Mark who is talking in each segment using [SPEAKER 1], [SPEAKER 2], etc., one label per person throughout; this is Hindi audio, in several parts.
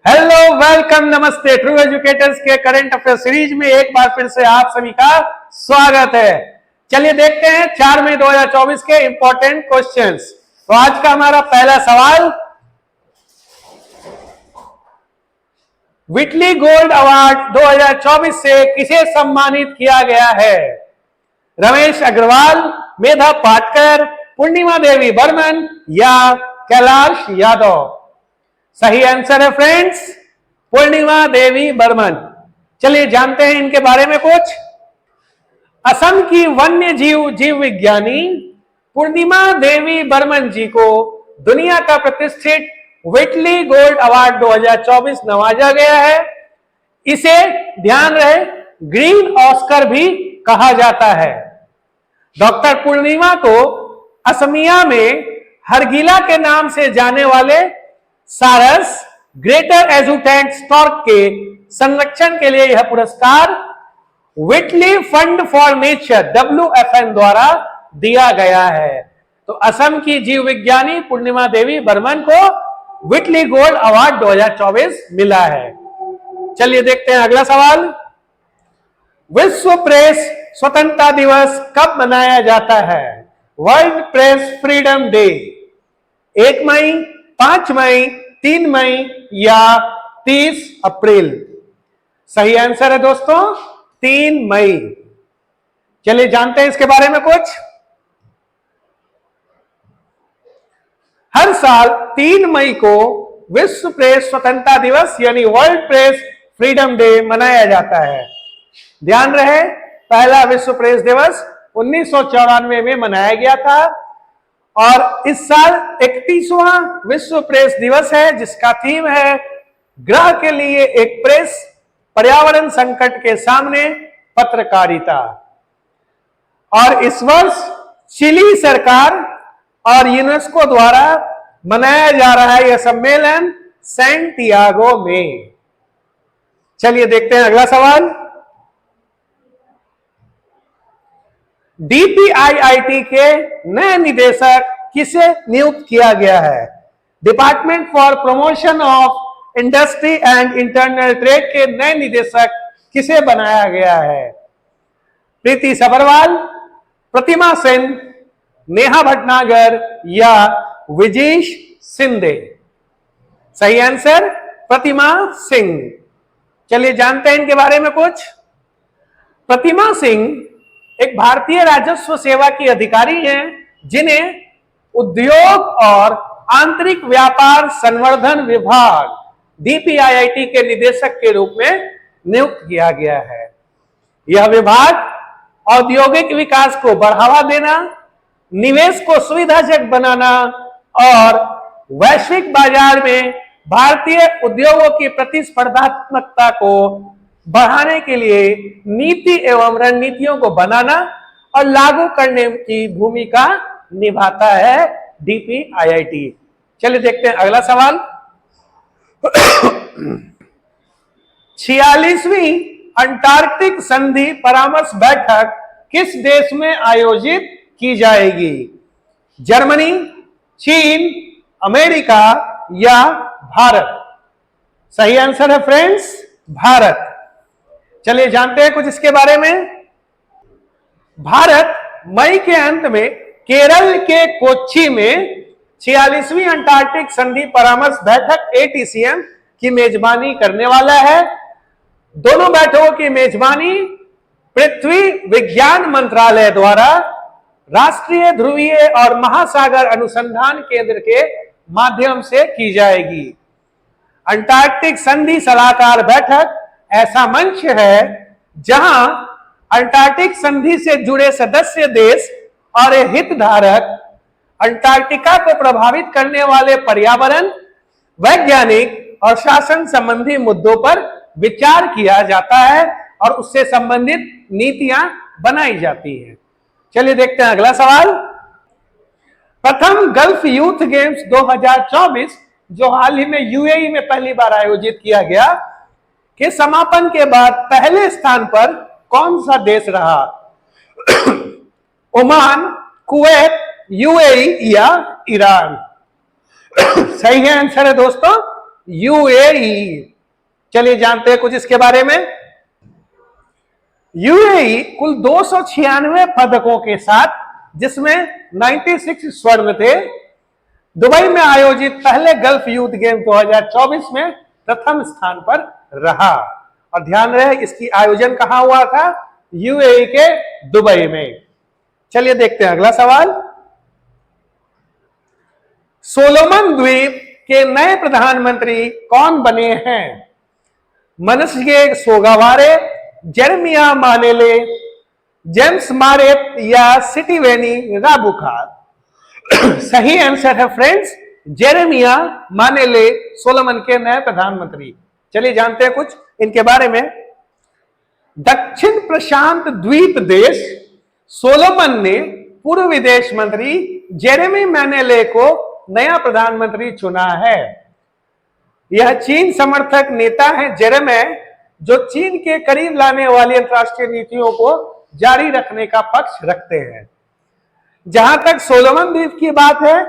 [SPEAKER 1] हेलो, वेलकम, नमस्ते। ट्रू एजुकेटर्स के करंट अफेयर सीरीज में एक बार फिर से आप सभी का स्वागत है। चलिए देखते हैं 4 मई 2024 के इंपॉर्टेंट क्वेश्चंस। तो आज का हमारा पहला सवाल, व्हिटली गोल्ड अवार्ड 2024 से किसे सम्मानित किया गया है? रमेश अग्रवाल, मेधा पाटकर, पूर्णिमा देवी बर्मन या कैलाश यादव? सही आंसर है फ्रेंड्स, पूर्णिमा देवी बर्मन। चलिए जानते हैं इनके बारे में कुछ। असम की वन्य जीव विज्ञानी पूर्णिमा देवी बर्मन जी को दुनिया का प्रतिष्ठित व्हिटली गोल्ड अवार्ड 2024 नवाजा गया है। इसे ध्यान रहे ग्रीन ऑस्कर भी कहा जाता है। डॉक्टर पूर्णिमा को असमिया में हरगिला के नाम से जाने वाले सारस ग्रेटर एजुटेंट स्टॉर्क के संरक्षण के लिए यह पुरस्कार Whitley fund for nature WFN द्वारा दिया गया है। तो असम की जीव विज्ञानी पूर्णिमा देवी बर्मन को व्हिटली गोल्ड अवार्ड 2024 मिला है। चलिए देखते हैं अगला सवाल। विश्व प्रेस स्वतंत्रता दिवस कब मनाया जाता है? वर्ल्ड प्रेस फ्रीडम डे 1 मई, 5 मई, 3 मई या 30 अप्रैल? सही आंसर है दोस्तों 3 मई। चलिए जानते हैं इसके बारे में कुछ। हर साल 3 मई को विश्व प्रेस स्वतंत्रता दिवस यानी वर्ल्ड प्रेस फ्रीडम डे मनाया जाता है। ध्यान रहे पहला विश्व प्रेस दिवस 1994 में मनाया गया था और इस साल 31वां विश्व प्रेस दिवस है, जिसका थीम है ग्रह के लिए एक प्रेस, पर्यावरण संकट के सामने पत्रकारिता। और इस वर्ष चिली सरकार और यूनेस्को द्वारा मनाया जा रहा है यह सम्मेलन सैंटियागो में। चलिए देखते हैं अगला सवाल। DPIIT के नए निदेशक किसे नियुक्त किया गया है? Department for promotion of industry and internal trade के नए निदेशक किसे बनाया गया है? प्रीति सबरवाल, प्रतिमा सेन, नेहा भटनागर या विजेश सिंधे? सही आंसर प्रतिमा सिंह। चलिए जानते हैं इनके बारे में कुछ। प्रतिमा सिंह एक भारतीय राजस्व सेवा की अधिकारी हैं, जिन्हें उद्योग और आंतरिक व्यापार संवर्धन विभाग DPIIT के निदेशक के रूप में नियुक्त किया गया है। यह विभाग औद्योगिक विकास को बढ़ावा देना, निवेश को सुविधाजनक बनाना और वैश्विक बाजार में भारतीय उद्योगों की प्रतिस्पर्धात्मकता को बढ़ाने के लिए नीति एवं रणनीतियों को बनाना और लागू करने की भूमिका निभाता है DPIIT। चलिए देखते हैं अगला सवाल। 46वीं अंटार्कटिक संधि परामर्श बैठक किस देश में आयोजित की जाएगी? जर्मनी, चीन, अमेरिका या भारत? सही आंसर है फ्रेंड्स भारत। चलिए जानते हैं कुछ इसके बारे में। भारत मई के अंत में केरल के कोच्चि में 46वीं अंटार्कटिक संधि परामर्श बैठक ATCM की मेजबानी करने वाला है। दोनों बैठकों की मेजबानी पृथ्वी विज्ञान मंत्रालय द्वारा राष्ट्रीय ध्रुवीय और महासागर अनुसंधान केंद्र के माध्यम से की जाएगी। अंटार्कटिक संधि सलाहकार बैठक ऐसा मंच है जहां अंटार्कटिक संधि से जुड़े सदस्य देश और हितधारक अंटार्कटिका को प्रभावित करने वाले पर्यावरण, वैज्ञानिक और शासन संबंधी मुद्दों पर विचार किया जाता है और उससे संबंधित नीतियां बनाई जाती हैं। चलिए देखते हैं अगला सवाल। प्रथम गल्फ यूथ गेम्स 2024 जो हाल ही में UAE में पहली बार आयोजित किया गया के समापन के बाद पहले स्थान पर कौन सा देश रहा? ओमान, कुवैत, UAE या ईरान? सही है आंसर है दोस्तों यूएई। चलिए जानते हैं कुछ इसके बारे में। यूएई कुल 296 पदकों के साथ, जिसमें 96 स्वर्ण थे, दुबई में आयोजित पहले गल्फ यूथ गेम 2024 में प्रथम स्थान पर रहा। और ध्यान रहे इसकी आयोजन कहां हुआ था? यूएई के दुबई में। चलिए देखते हैं अगला सवाल। सोलोमन द्वीप के नए प्रधानमंत्री कौन बने हैं? मनस्गे सोगावारे, जेरेमिया मानेले, जेम्स मारेत या सिटीवेनी राबुखार? सही आंसर है फ्रेंड्स, जेरेमिया मानेले सोलोमन के नए प्रधानमंत्री। चलिए जानते हैं कुछ इनके बारे में। दक्षिण प्रशांत द्वीप देश सोलोमन ने पूर्व विदेश मंत्री जेरेमी मानेले को नया प्रधानमंत्री चुना है। यह चीन समर्थक नेता है जेरेमी, जो चीन के करीब लाने वाली अंतर्राष्ट्रीय नीतियों को जारी रखने का पक्ष रखते हैं। जहां तक सोलोमन द्वीप की बात है,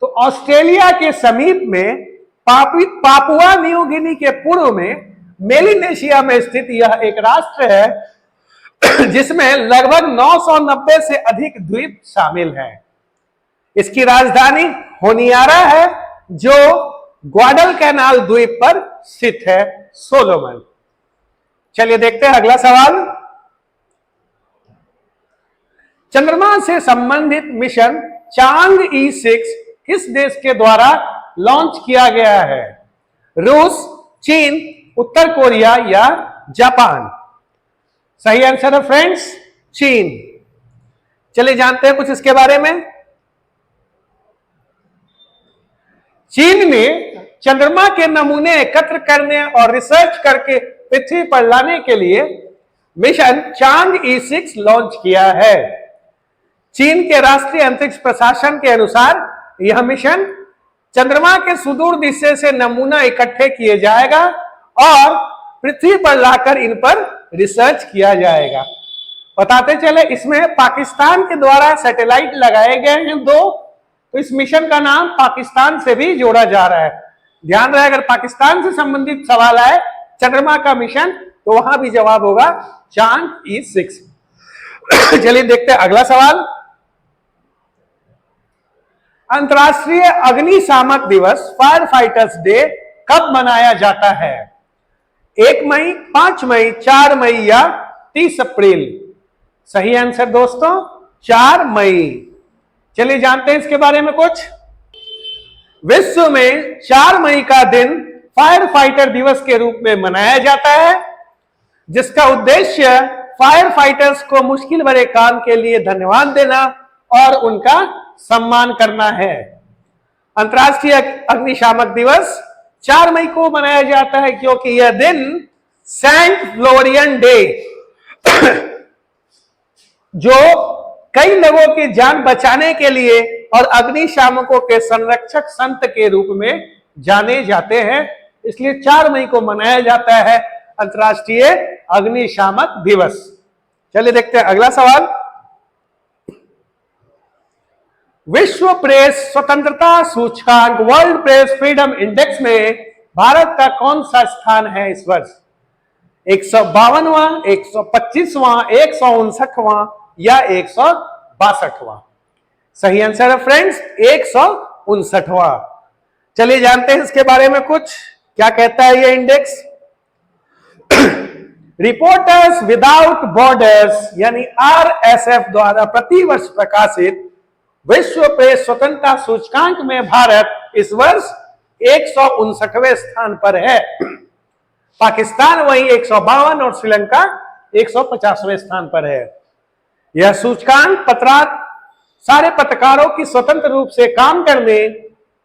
[SPEAKER 1] तो ऑस्ट्रेलिया के समीप में पापुआ न्यू गिनी के पूर्व में मेलिनेशिया में स्थित यह एक राष्ट्र है जिसमें लगभग 990 से अधिक द्वीप शामिल हैं। इसकी राजधानी होनियारा है, जो ग्वाडल कैनाल द्वीप पर स्थित है सोलोमन। चलिए देखते हैं अगला सवाल। चंद्रमा से संबंधित मिशन चांग-ई 6 किस देश के द्वारा लॉन्च किया गया है? रूस, चीन, उत्तर कोरिया या जापान? सही आंसर है फ्रेंड्स, चीन। चलिए जानते हैं कुछ इसके बारे में। चीन ने चंद्रमा के नमूने एकत्र करने और रिसर्च करके पृथ्वी पर लाने के लिए मिशन चांग-ई 6 लॉन्च किया है। चीन के राष्ट्रीय अंतरिक्ष प्रशासन के अनुसार यह मिशन चंद्रमा के सुदूर दिशा से नमूना इकट्ठे किए जाएगा और पृथ्वी पर लाकर इन पर रिसर्च किया जाएगा। बताते चले, इसमें पाकिस्तान के द्वारा सैटेलाइट लगाए गए हैं 2, तो इस मिशन का नाम पाकिस्तान से भी जोड़ा जा रहा है। ध्यान रहे, अगर पाकिस्तान से संबंधित सवाल आए चंद्रमा का मिशन, तो वहां भी जवाब होगा चांग-ई 6। चलिए देखते हैं अगला सवाल। अंतर्राष्ट्रीय अग्निशामक दिवस, फायर फाइटर्स डे, कब मनाया जाता है? 1 मई, 5 मई, 4 मई या 30 अप्रैल? सही आंसर दोस्तों 4 मई। चलिए जानते हैं इसके बारे में कुछ। विश्व में 4 मई का दिन फायर फाइटर दिवस के रूप में मनाया जाता है, जिसका उद्देश्य फायर फाइटर्स को मुश्किल भरे काम के लिए धन्यवाद देना और उनका सम्मान करना है। अंतर्राष्ट्रीय अग्निशामक दिवस 4 मई को मनाया जाता है क्योंकि यह दिन सेंट फ्लोरियन डे, जो कई लोगों की जान बचाने के लिए और अग्निशामकों के संरक्षक संत के रूप में जाने जाते हैं, इसलिए 4 मई को मनाया जाता है अंतर्राष्ट्रीय अग्निशामक दिवस। चलिए देखते हैं अगला सवाल। विश्व प्रेस स्वतंत्रता सूचकांक, वर्ल्ड प्रेस फ्रीडम इंडेक्स में भारत का कौन सा स्थान है इस वर्ष? 152वां, 125वां, 159वां या 162वां? सही आंसर है फ्रेंड्स 159वां। चलिए जानते हैं इसके बारे में कुछ, क्या कहता है ये इंडेक्स। रिपोर्टर्स विदाउट बॉर्डर्स यानी RSF द्वारा प्रतिवर्ष प्रकाशित विश्व प्रेस स्वतंत्रता सूचकांक में भारत इस वर्ष 159वें स्थान पर है। पाकिस्तान वहीं 152 और श्रीलंका 150वें स्थान पर है। यह सूचकांक सारे पत्रकारों की स्वतंत्र रूप से काम करने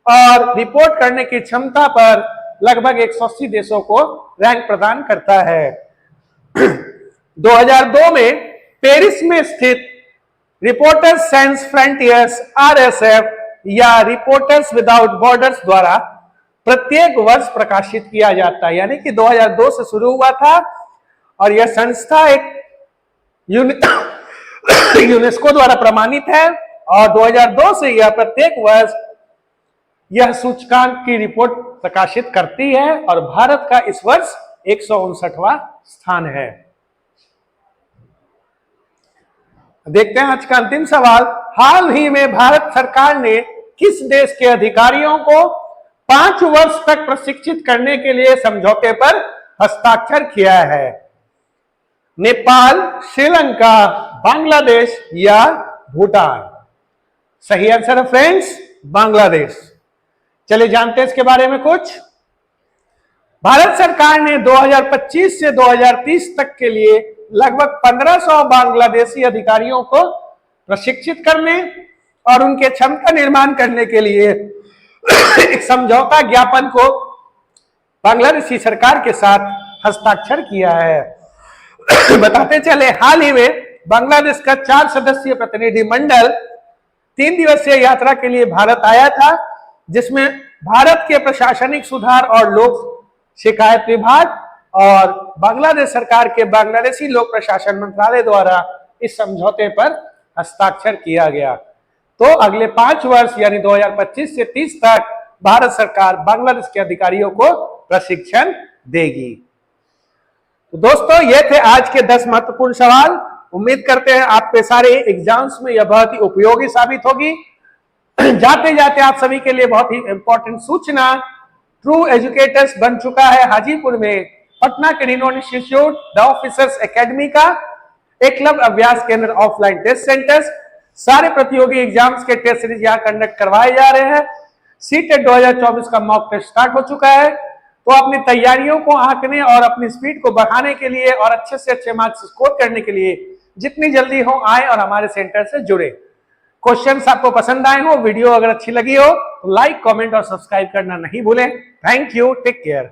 [SPEAKER 1] और रिपोर्ट करने की क्षमता पर लगभग 180 देशों को रैंक प्रदान करता है। 2002 में पेरिस में स्थित रिपोर्टर्स सैंस फ्रंटियर्स RSF या रिपोर्टर्स विदाउट बॉर्डर्स द्वारा प्रत्येक वर्ष प्रकाशित किया जाता है। यानी कि 2002 से शुरू हुआ था और यह संस्था एक यूनेस्को द्वारा प्रमाणित है और 2002 से यह प्रत्येक वर्ष यह सूचकांक की रिपोर्ट प्रकाशित करती है और भारत का इस वर्ष 159वां स्थान है। देखते हैं आज का अंतिम सवाल। हाल ही में भारत सरकार ने किस देश के अधिकारियों को 5 वर्ष तक प्रशिक्षित करने के लिए समझौते पर हस्ताक्षर किया है? नेपाल, श्रीलंका, बांग्लादेश या भूटान? सही आंसर है फ्रेंड्स, बांग्लादेश। चलिए जानते हैं इसके बारे में कुछ। भारत सरकार ने 2025 से 2030 तक के लिए लगभग 1500 बांग्लादेशी अधिकारियों को प्रशिक्षित करने और उनके क्षमता निर्माण करने के लिए एक समझौता ज्ञापन को बांग्लादेशी सरकार के साथ हस्ताक्षर किया है। बताते चले, हाल ही में बांग्लादेश का 4 सदस्यीय प्रतिनिधिमंडल 3 दिवसीय यात्रा के लिए भारत आया था, जिसमें भारत के प्रशासनिक सुधार और लोक शिकायत विभाग और बांग्लादेश सरकार के बांग्लादेशी लोक प्रशासन मंत्रालय द्वारा इस समझौते पर हस्ताक्षर किया गया। तो अगले 5 वर्ष यानी 2025 से 30 तक भारत सरकार बांग्लादेश के अधिकारियों को प्रशिक्षण देगी। तो दोस्तों, ये थे आज के 10 महत्वपूर्ण सवाल। उम्मीद करते हैं आपके सारे एग्जाम्स में यह बहुत ही उपयोगी साबित होगी। जाते जाते आप सभी के लिए बहुत ही इंपॉर्टेंट सूचना, ट्रू एजुकेटर्स बन चुका है हाजीपुर में पटना के renowned institute the officers academy का एकलव्य अभ्यास केंद्र ऑफलाइन टेस्ट सेंटर्स। सारे प्रतियोगी एग्जाम्स के टेस्ट सीरीज यहाँ कंडक्ट करवाए जा रहे हैं। सीटेट 2024 का मॉक टेस्ट स्टार्ट हो चुका है। तो अपनी तैयारियों को आंकने और अपनी स्पीड को बढ़ाने के लिए और अच्छे से अच्छे मार्क्स स्कोर करने के लिए जितनी जल्दी हो आए और हमारे सेंटर से जुड़े। क्वेश्चंस आपको पसंद आए हो, वीडियो अगर अच्छी लगी हो तो लाइक, कमेंट और सब्सक्राइब करना नहीं भूलें। Thank you, take care.